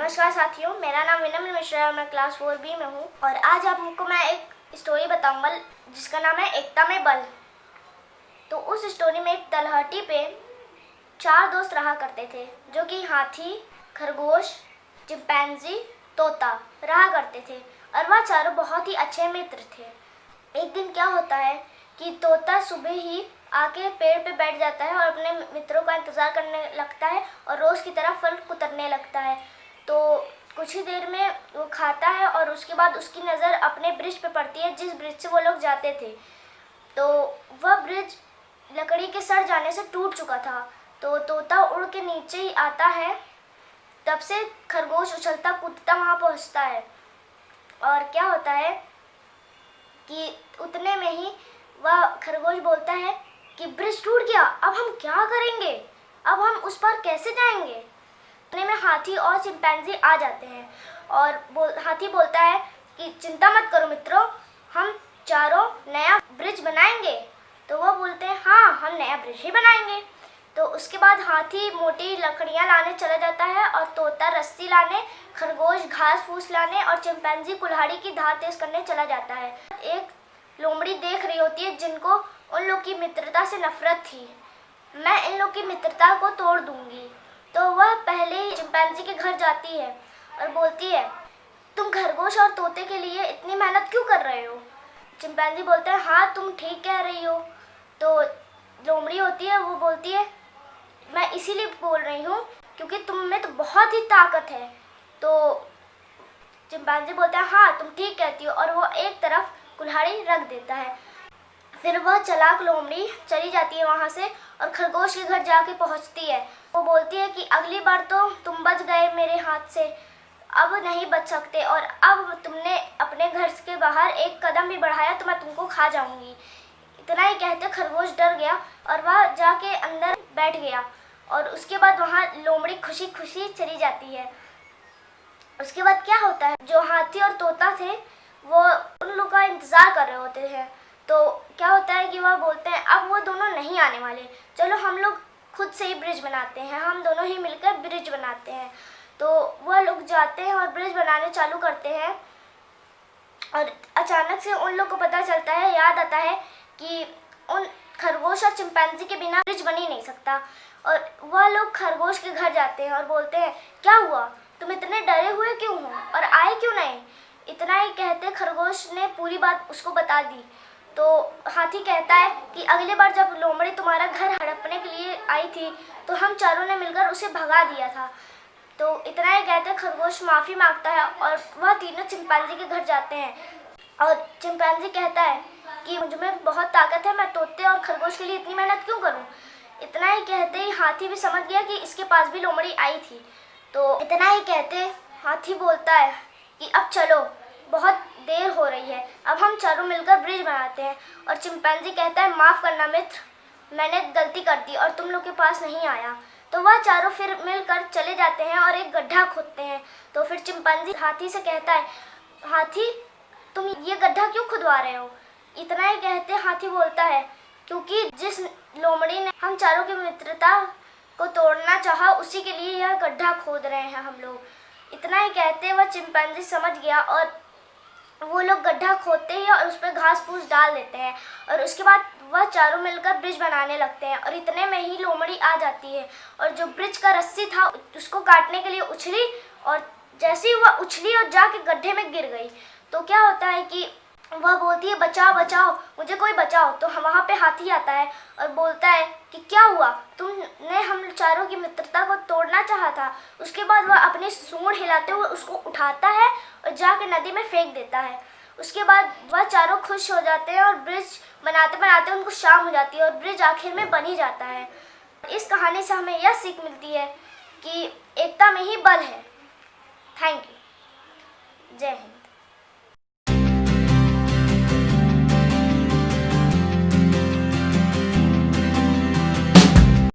नमस्कार साथियों, मेरा नाम विनम्र मिश्रा है और मैं क्लास 4B में हूँ। और आज आपको मैं एक स्टोरी बताऊंगा जिसका नाम है एकता में बल। तो उस स्टोरी में एक तलहटी पे 4 दोस्त रहा करते थे, जो कि हाथी, खरगोश, चिंपैंजी, तोता रहा करते थे। और वह चारों बहुत ही अच्छे मित्र थे। एक दिन क्या होता है कि तोता सुबह ही आके पेड़ पे बैठ जाता है और अपने मित्रों का इंतज़ार करने लगता है और रोज़ की तरह फल कुतरने लगता है। तो कुछ ही देर में वो खाता है और उसके बाद उसकी नज़र अपने ब्रिज पे पड़ती है, जिस ब्रिज से वो लोग जाते थे। तो वह ब्रिज लकड़ी के सड़ जाने से टूट चुका था। तो तोता उड़ के नीचे ही आता है। तब से खरगोश उछलता कूदता वहाँ पहुँचता है। और क्या होता है कि उतने में ही वह खरगोश बोलता है कि ब्रिज टूट गया, अब हम क्या करेंगे, अब हम उस पर कैसे जाएंगे। उतने में हाथी और चिंपैंजी आ जाते हैं और हाथी बोलता है कि चिंता मत करो मित्रों, हम चारों नया ब्रिज बनाएंगे। तो वो बोलते हैं हाँ, हम नया ब्रिज ही बनाएंगे। तो उसके बाद हाथी मोटी लकड़ियाँ लाने चला जाता है और तोता रस्सी लाने, खरगोश घास फूस लाने और चिंपैंजी कुल्हाड़ी की धार तेज करने चला जाता है। एक लोमड़ी देख रही होती है जिनको उन लोग की मित्रता से नफरत थी। मैं इन लोग की मित्रता को तोड़ दूंगी। तो वह पहले ही चिंपैंजी के घर जाती है और बोलती है, तुम खरगोश और तोते के लिए इतनी मेहनत क्यों कर रहे हो। चिंपैंजी बोलते हैं हाँ, तुम ठीक कह रही हो। तो लोमड़ी होती है, वो बोलती है मैं इसीलिए बोल रही हूँ क्योंकि तुम में तो बहुत ही ताकत है। तो चिंपैंजी बोलता है हाँ, तुम ठीक कहती हो, और वो एक तरफ कुल्हाड़ी रख देता है। फिर वह चालाक लोमड़ी चली जाती है वहाँ से और खरगोश के घर जाके पहुँचती है। वो बोलती है कि अगली बार तो तुम बच गए मेरे हाथ से, अब नहीं बच सकते, और अब तुमने अपने घर के बाहर एक कदम भी बढ़ाया तो मैं तुमको खा जाऊंगी। इतना ही कहते खरगोश डर गया और वह जाके अंदर बैठ गया। और उसके बाद वहाँ लोमड़ी खुशी खुशी चली जाती है। उसके बाद क्या होता है, जो हाथी और तोता थे वो उन लोग का इंतज़ार कर रहे होते हैं। तो क्या होता है कि वह बोलते हैं अब वो दोनों नहीं आने वाले, चलो हम लोग खुद से ही ब्रिज बनाते हैं, हम दोनों ही मिलकर ब्रिज बनाते हैं। तो वह लोग जाते हैं और ब्रिज बनाने चालू करते हैं। और अचानक से उन लोग को पता चलता है, याद आता है कि उन खरगोश और चिंपैंजी के बिना ब्रिज बन ही नहीं सकता। और वह लोग खरगोश के घर जाते हैं और बोलते हैं क्या हुआ, तुम इतने डरे हुए क्यों हो और आए क्यों नहीं। इतना ही कहते खरगोश ने पूरी बात उसको बता दी। तो हाथी कहता है कि अगली बार जब लोमड़ी तुम्हारा घर हड़पने के लिए आई थी तो हम चारों ने मिलकर उसे भगा दिया था। तो इतना ही कहते खरगोश माफ़ी मांगता है और वह तीनों चिंपैंजी के घर जाते हैं। और चिंपैंजी कहता है कि मुझ में बहुत ताकत है, मैं तोते और खरगोश के लिए इतनी मेहनत क्यों करूं। इतना ही कहते ही हाथी भी समझ गया कि इसके पास भी लोमड़ी आई थी। तो इतना ही कहते हाथी बोलता है कि अब चलो, बहुत देर हो रही है, अब हम चारों मिलकर ब्रिज बनाते हैं। और चिंपैंजी कहता है माफ़ करना मित्र, मैंने गलती कर दी और तुम लोग के पास नहीं आया। तो वह चारों फिर मिलकर चले जाते हैं और एक गड्ढा खोदते हैं। तो फिर चिंपैंजी हाथी से कहता है हाथी, तुम ये गड्ढा क्यों खुदवा रहे हो। इतना ही कहते हाथी बोलता है क्योंकि जिस लोमड़ी ने हम चारों की मित्रता को तोड़ना चाहा, उसी के लिए यह गड्ढा खोद रहे हैं हम लोग। इतना ही कहते वह चिंपैंजी समझ गया और वो लोग गड्ढा खोदते हैं और उस पर घास फूस डाल देते हैं। और उसके बाद वह चारों मिलकर ब्रिज बनाने लगते हैं। और इतने में ही लोमड़ी आ जाती है और जो ब्रिज का रस्सी था उसको काटने के लिए उछली, और जैसे ही वह उछली और जाके गड्ढे में गिर गई। तो क्या होता है कि वह बोलती है बचाओ बचाओ, मुझे कोई बचाओ। तो वहाँ पे हाथी आता है और बोलता है कि क्या हुआ, तुमने हम चारों की मित्रता को तोड़ना चाहा था। उसके बाद वह अपनी सूंड हिलाते हुए उसको उठाता है और जाके नदी में फेंक देता है। उसके बाद वह चारों खुश हो जाते हैं और ब्रिज बनाते बनाते उनको शाम हो जाती है और ब्रिज आखिर में बन ही जाता है। इस कहानी से हमें यह सीख मिलती है कि एकता में ही बल है। Thank you. जय हिंद।